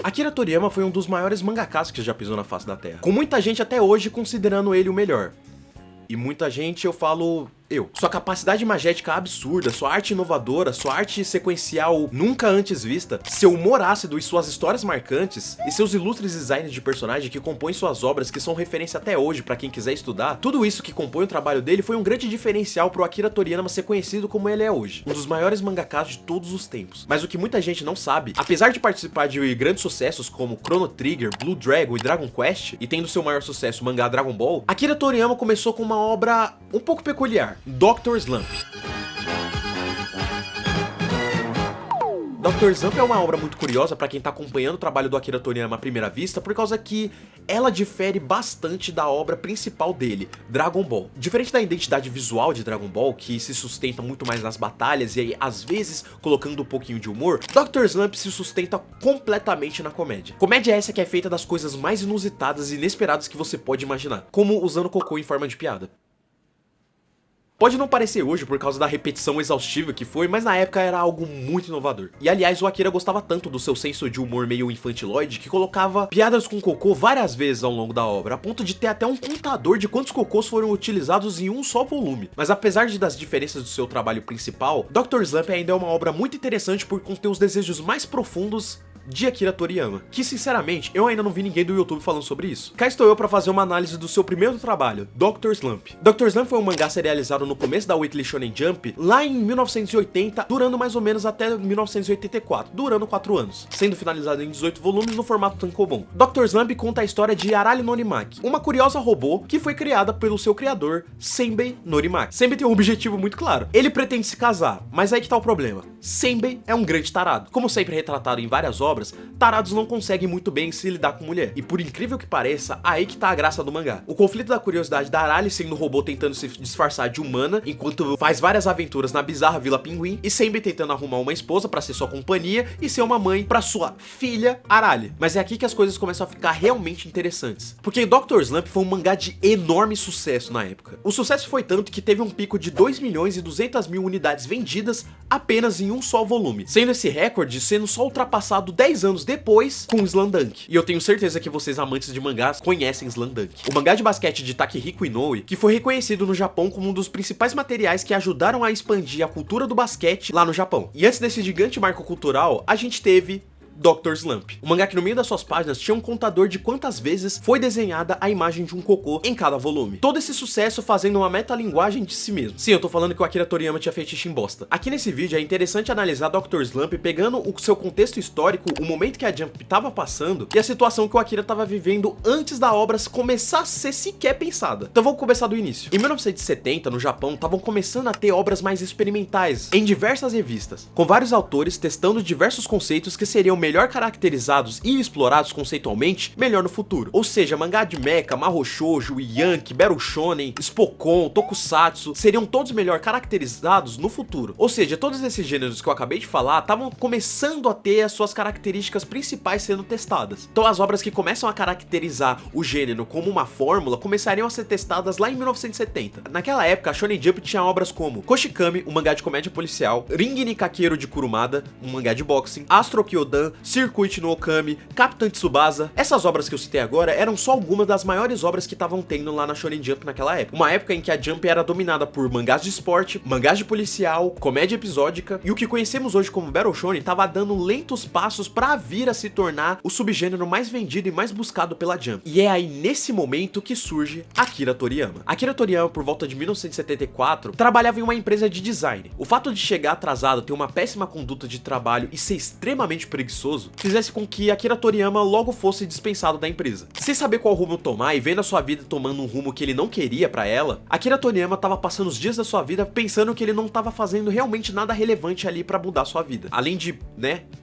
Akira Toriyama foi um dos maiores mangakas que já pisou na face da Terra, com muita gente até hoje considerando ele o melhor. E muita gente, eu falo eu. Sua capacidade magética absurda, sua arte inovadora, sua arte sequencial nunca antes vista, seu humor ácido e suas histórias marcantes, e seus ilustres designs de personagem que compõem suas obras, que são referência até hoje pra quem quiser estudar, tudo isso que compõe o trabalho dele foi um grande diferencial pro Akira Toriyama ser conhecido como ele é hoje, um dos maiores mangakas de todos os tempos. Mas o que muita gente não sabe, apesar de participar de grandes sucessos como Chrono Trigger, Blue Dragon e Dragon Quest, e tendo seu maior sucesso o mangá Dragon Ball, Akira Toriyama começou com uma obra um pouco peculiar, Dr. Slump. Dr. Slump é uma obra muito curiosa pra quem tá acompanhando o trabalho do Akira Toriyama à primeira vista, por causa que ela difere bastante da obra principal dele, Dragon Ball. Diferente da identidade visual de Dragon Ball, que se sustenta muito mais nas batalhas e aí às vezes colocando um pouquinho de humor, Dr. Slump se sustenta completamente na comédia. Comédia essa que é feita das coisas mais inusitadas e inesperadas que você pode imaginar, como usando cocô em forma de piada. Pode não parecer hoje por causa da repetição exaustiva que foi, mas na época era algo muito inovador. E aliás, o Akira gostava tanto do seu senso de humor meio infantiloide que colocava piadas com cocô várias vezes ao longo da obra, a ponto de ter até um contador de quantos cocôs foram utilizados em um só volume. Mas apesar das diferenças do seu trabalho principal, Dr. Slump ainda é uma obra muito interessante por conter os desejos mais profundos de Akira Toriyama, que sinceramente eu ainda não vi ninguém do YouTube falando sobre isso. Cá estou eu para fazer uma análise do seu primeiro trabalho, Dr. Slump. Dr. Slump foi um mangá serializado no começo da Weekly Shonen Jump, lá em 1980, durando mais ou menos até 1984, durando 4 anos, sendo finalizado em 18 volumes no formato tankobon. Dr. Slump conta a história de Arali Norimaki, uma curiosa robô que foi criada pelo seu criador, Senbei Norimaki. Senbei tem um objetivo muito claro, ele pretende se casar, mas aí que tá o problema, Senbei é um grande tarado. Como sempre retratado em várias obras, tarados não conseguem muito bem se lidar com mulher. E por incrível que pareça, aí que tá a graça do mangá. O conflito da curiosidade da Arali sendo um robô tentando se disfarçar de humana, enquanto faz várias aventuras na bizarra Vila Pinguim, e sempre tentando arrumar uma esposa pra ser sua companhia e ser uma mãe pra sua filha Arali. Mas é aqui que as coisas começam a ficar realmente interessantes. Porque Dr. Slump foi um mangá de enorme sucesso na época. O sucesso foi tanto que teve um pico de 2.200.000 unidades vendidas apenas em um só volume, sendo esse recorde sendo só ultrapassado 10 anos depois com Slamdunk. E eu tenho certeza que vocês amantes de mangás conhecem Slamdunk. O mangá de basquete de Takehiko Inoue, que foi reconhecido no Japão como um dos principais materiais que ajudaram a expandir a cultura do basquete lá no Japão. E antes desse gigante marco cultural, a gente teve Dr. Slump. O mangá que no meio das suas páginas tinha um contador de quantas vezes foi desenhada a imagem de um cocô em cada volume. Todo esse sucesso fazendo uma metalinguagem de si mesmo. Sim, eu tô falando que o Akira Toriyama tinha fetiche em bosta. Aqui nesse vídeo é interessante analisar Dr. Slump pegando o seu contexto histórico, o momento que a Jump tava passando e a situação que o Akira tava vivendo antes da obra começar a ser sequer pensada. Então vamos começar do início. Em 1970, no Japão, estavam começando a ter obras mais experimentais em diversas revistas, com vários autores testando diversos conceitos que seriam melhor caracterizados e explorados conceitualmente melhor no futuro. Ou seja, mangá de mecha, Mahou Shoujo, Yankee, Battle Shonen, Spokon, Tokusatsu seriam todos melhor caracterizados no futuro. Ou seja, todos esses gêneros que eu acabei de falar estavam começando a ter as suas características principais sendo testadas. Então as obras que começam a caracterizar o gênero como uma fórmula começariam a ser testadas lá em 1970. Naquela época, a Shonen Jump tinha obras como Koshikami, um mangá de comédia policial, Ring Nikakero de Kurumada, um mangá de boxing, Astro Kyodan, Circuit no Okami, Capitã Tsubasa. Essas obras que eu citei agora eram só algumas das maiores obras que estavam tendo lá na Shonen Jump naquela época. Uma época em que a Jump era dominada por mangás de esporte, mangás de policial, comédia episódica, e o que conhecemos hoje como Battle Shonen tava dando lentos passos pra vir a se tornar o subgênero mais vendido e mais buscado pela Jump. E é aí nesse momento que surge Akira Toriyama. Akira Toriyama, por volta de 1974, trabalhava em uma empresa de design. O fato de chegar atrasado, ter uma péssima conduta de trabalho e ser extremamente preguiçoso fizesse com que Akira Toriyama logo fosse dispensado da empresa. Sem saber qual rumo tomar e vendo a sua vida tomando um rumo que ele não queria pra ela, Akira Toriyama tava passando os dias da sua vida pensando que ele não tava fazendo realmente nada relevante ali pra mudar sua vida. Além de,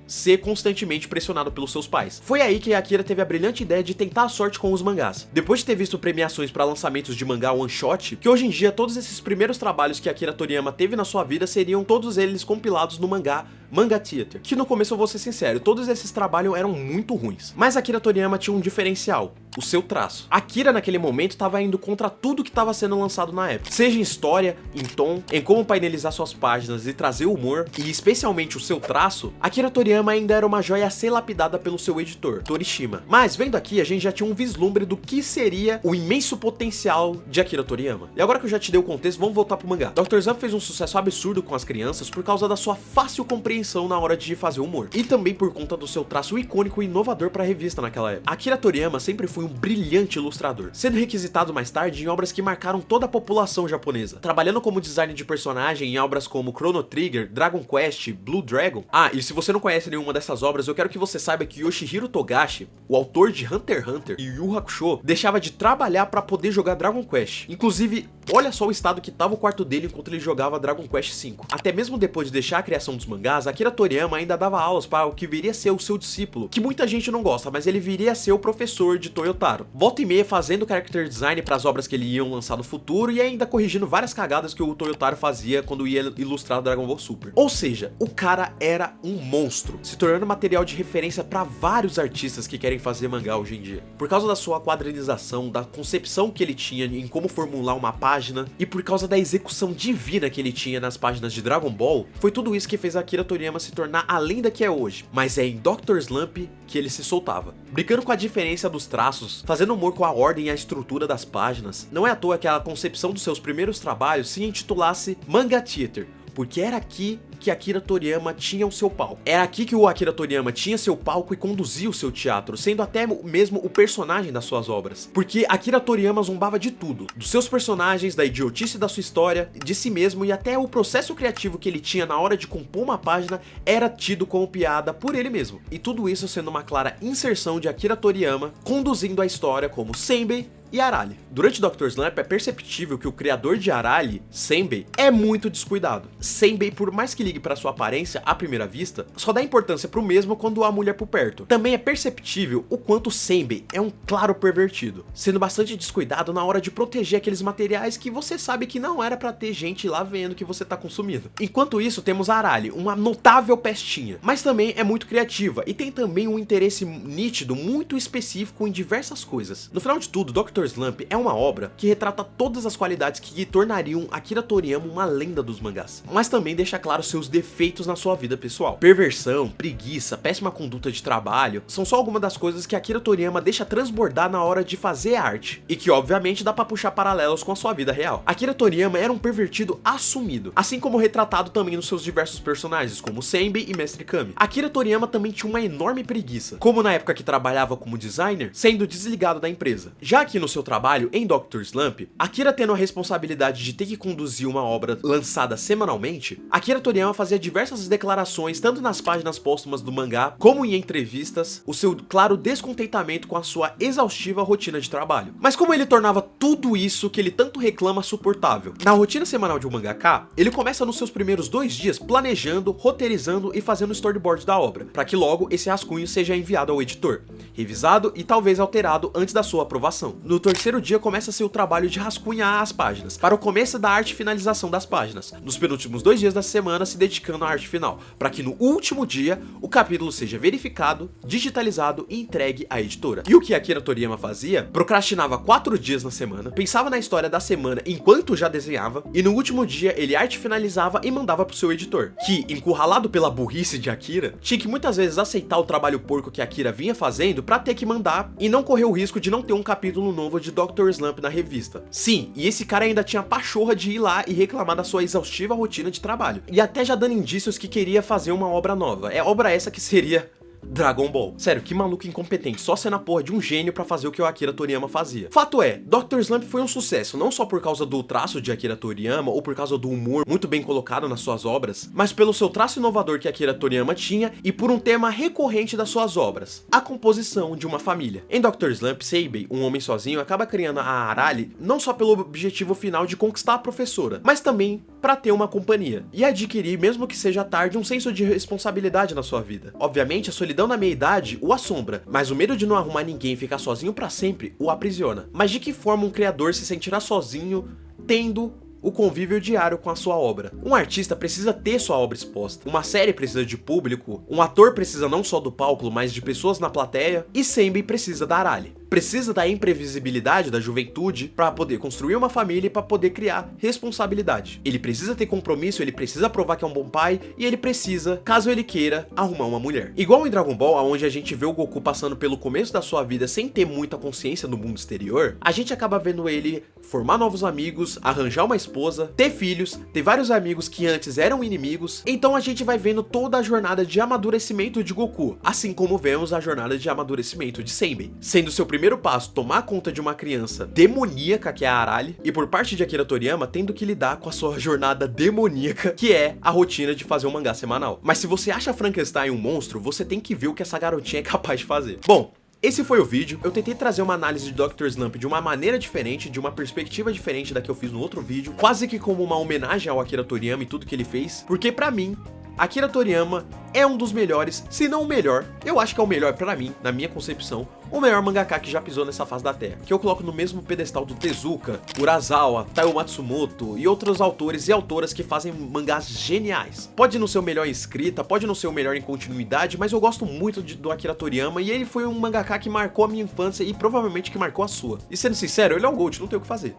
ser constantemente pressionado pelos seus pais. Foi aí que Akira teve a brilhante ideia de tentar a sorte com os mangás. Depois de ter visto premiações para lançamentos de mangá one shot, que hoje em dia todos esses primeiros trabalhos que Akira Toriyama teve na sua vida seriam todos eles compilados no mangá Manga Theater, que no começo eu vou ser sincero, todos esses trabalhos eram muito ruins. Mas Akira Toriyama tinha um diferencial. o seu traço. Akira naquele momento estava indo contra tudo que estava sendo lançado na época, seja em história, em tom, em como painelizar suas páginas e trazer humor, e especialmente o seu traço. Akira Toriyama ainda era uma joia a ser lapidada pelo seu editor, Torishima. Mas vendo aqui, a gente já tinha um vislumbre do que seria o imenso potencial de Akira Toriyama. E agora que eu já te dei o contexto, vamos voltar pro mangá. Dr. Slump fez um sucesso absurdo com as crianças por causa da sua fácil compreensão na hora de fazer humor, e também por conta do seu traço icônico e inovador para a revista naquela época. Akira Toriyama sempre foi um brilhante ilustrador, sendo requisitado mais tarde em obras que marcaram toda a população japonesa, trabalhando como design de personagem em obras como Chrono Trigger, Dragon Quest, Blue Dragon. Ah, e se você não conhece nenhuma dessas obras, eu quero que você saiba que Yoshihiro Togashi, o autor de Hunter x Hunter e Yu Yu Hakusho, deixava de trabalhar para poder jogar Dragon Quest. Inclusive, olha só o estado que tava o quarto dele enquanto ele jogava Dragon Quest V. Até mesmo depois de deixar a criação dos mangás, Akira Toriyama ainda dava aulas para o que viria a ser o seu discípulo, que muita gente não gosta, mas ele viria a ser o professor de Toyotaro. Volta e meia fazendo character design para as obras que ele iam lançar no futuro e ainda corrigindo várias cagadas que o Toyotaro fazia quando ia ilustrar Dragon Ball Super. Ou seja, o cara era um monstro, se tornando material de referência para vários artistas que querem fazer mangá hoje em dia. Por causa da sua quadrinização, da concepção que ele tinha em como formular uma página, e por causa da execução divina que ele tinha nas páginas de Dragon Ball, foi tudo isso que fez Akira Toriyama se tornar a lenda que é hoje. Mas é em Dr. Slump que ele se soltava, brincando com a diferença dos traços, fazendo humor com a ordem e a estrutura das páginas. Não é à toa que a concepção dos seus primeiros trabalhos se intitulasse Manga Theater, porque era aqui que Akira Toriyama tinha o seu palco. Era aqui que o Akira Toriyama tinha seu palco e conduzia o seu teatro, sendo até mesmo o personagem das suas obras. Porque Akira Toriyama zombava de tudo, dos seus personagens, da idiotice da sua história, de si mesmo, e até o processo criativo que ele tinha na hora de compor uma página era tido como piada por ele mesmo. E tudo isso sendo uma clara inserção de Akira Toriyama conduzindo a história como Senbei e Arale. Durante Dr. Slump é perceptível que o criador de Arale, Senbei, é muito descuidado. Senbei, por mais que ligue para sua aparência à primeira vista, só dá importância pro mesmo quando há mulher por perto. Também é perceptível o quanto Senbei é um claro pervertido, sendo bastante descuidado na hora de proteger aqueles materiais que você sabe que não era para ter gente lá vendo que você tá consumindo. Enquanto isso, temos Arale, uma notável pestinha, mas também é muito criativa e tem também um interesse nítido muito específico em diversas coisas. No final de tudo, Dr. Slump é uma obra que retrata todas as qualidades que tornariam Akira Toriyama uma lenda dos mangás, mas também deixa claro seus defeitos na sua vida pessoal. Perversão, preguiça, péssima conduta de trabalho são só algumas das coisas que Akira Toriyama deixa transbordar na hora de fazer arte, e que obviamente dá pra puxar paralelos com a sua vida real. Akira Toriyama era um pervertido assumido, assim como retratado também nos seus diversos personagens, como Senbei e Mestre Kami. Akira Toriyama também tinha uma enorme preguiça, como na época que trabalhava como designer, sendo desligado da empresa. Já que no seu trabalho em Dr. Slump, Akira tendo a responsabilidade de ter que conduzir uma obra lançada semanalmente, Akira Toriyama fazia diversas declarações, tanto nas páginas póstumas do mangá, como em entrevistas, o seu claro descontentamento com a sua exaustiva rotina de trabalho. Mas como ele tornava tudo isso que ele tanto reclama suportável? Na rotina semanal de um mangaka, ele começa nos seus primeiros 2 dias planejando, roteirizando e fazendo o storyboard da obra, para que logo esse rascunho seja enviado ao editor, revisado e talvez alterado antes da sua aprovação. No terceiro dia começa-se o trabalho de rascunhar as páginas, para o começo da arte e finalização das páginas, nos penúltimos 2 dias da semana se dedicando à arte final, para que no último dia o capítulo seja verificado, digitalizado e entregue à editora. E o que Akira Toriyama fazia? Procrastinava 4 dias na semana, pensava na história da semana enquanto já desenhava, e no último dia ele arte finalizava e mandava pro seu editor, que, encurralado pela burrice de Akira, tinha que muitas vezes aceitar o trabalho porco que Akira vinha fazendo para ter que mandar e não correr o risco de não ter um capítulo novo de Dr. Slump na revista. Sim, e esse cara ainda tinha a pachorra de ir lá e reclamar da sua exaustiva rotina de trabalho, e até já dando indícios que queria fazer uma obra nova. É obra essa que seria Dragon Ball. Sério, que maluco incompetente, só sendo a porra de um gênio pra fazer o que o Akira Toriyama fazia. Fato é, Dr. Slump foi um sucesso, não só por causa do traço de Akira Toriyama ou por causa do humor muito bem colocado nas suas obras, mas pelo seu traço inovador que Akira Toriyama tinha e por um tema recorrente das suas obras, a composição de uma família. Em Dr. Slump, Senbei, um homem sozinho, acaba criando a Arale não só pelo objetivo final de conquistar a professora, mas também para ter uma companhia e adquirir, mesmo que seja tarde, um senso de responsabilidade na sua vida. Obviamente, a solidão na meia-idade o assombra, mas o medo de não arrumar ninguém e ficar sozinho para sempre o aprisiona. Mas de que forma um criador se sentirá sozinho tendo o convívio diário com a sua obra. Um artista precisa ter sua obra exposta, uma série precisa de público, um ator precisa não só do palco, mas de pessoas na plateia, e Senbei precisa da Arale. Precisa da imprevisibilidade da juventude para poder construir uma família e para poder criar responsabilidade. Ele precisa ter compromisso, ele precisa provar que é um bom pai e ele precisa, caso ele queira, arrumar uma mulher. Igual em Dragon Ball, onde a gente vê o Goku passando pelo começo da sua vida sem ter muita consciência no mundo exterior, a gente acaba vendo ele formar novos amigos, arranjar uma esposa, ter filhos, ter vários amigos que antes eram inimigos. Então a gente vai vendo toda a jornada de amadurecimento de Goku, assim como vemos a jornada de amadurecimento de Senbei, sendo seu primeiro passo tomar conta de uma criança demoníaca que é a Arale, e por parte de Akira Toriyama tendo que lidar com a sua jornada demoníaca, que é a rotina de fazer um mangá semanal. Mas se você acha Frankenstein um monstro, você tem que ver o que essa garotinha é capaz de fazer. Bom, esse foi o vídeo. Eu tentei trazer uma análise de Dr. Slump de uma maneira diferente, de uma perspectiva diferente da que eu fiz no outro vídeo, quase que como uma homenagem ao Akira Toriyama e tudo que ele fez, porque pra mim, Akira Toriyama é um dos melhores, se não o melhor, eu acho que é o melhor pra mim, na minha concepção, o melhor mangaka que já pisou nessa face da Terra, que eu coloco no mesmo pedestal do Tezuka, Urasawa, Taiyo Matsumoto e outros autores e autoras que fazem mangás geniais. Pode não ser o melhor em escrita, pode não ser o melhor em continuidade, mas eu gosto muito do Akira Toriyama e ele foi um mangaka que marcou a minha infância e provavelmente que marcou a sua. E sendo sincero, ele é um GOAT, não tem o que fazer.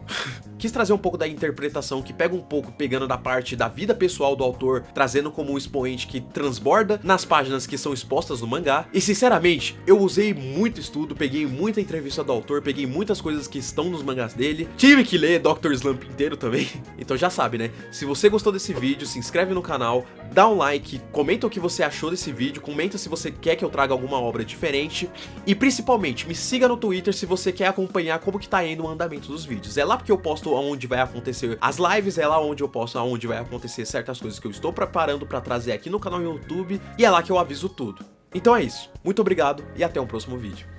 Quis trazer um pouco da interpretação que pega um pouco pegando da parte da vida pessoal do autor, trazendo como um expoente que transborda nas páginas que são expostas no mangá. E sinceramente, eu usei muito estudo, peguei muita entrevista do autor, peguei muitas coisas que estão nos mangás dele, tive que ler Dr. Slump inteiro também. Então já sabe, né? Se você gostou desse vídeo, se inscreve no canal, dá um like, comenta o que você achou desse vídeo, comenta se você quer que eu traga alguma obra diferente e principalmente me siga no Twitter se você quer acompanhar como que tá indo o andamento dos vídeos. É lá porque eu posto onde vai acontecer as lives, é lá onde eu posto onde vai acontecer certas coisas que eu estou preparando pra trazer aqui no canal YouTube e é lá que eu aviso tudo. Então é isso, muito obrigado e até o próximo vídeo.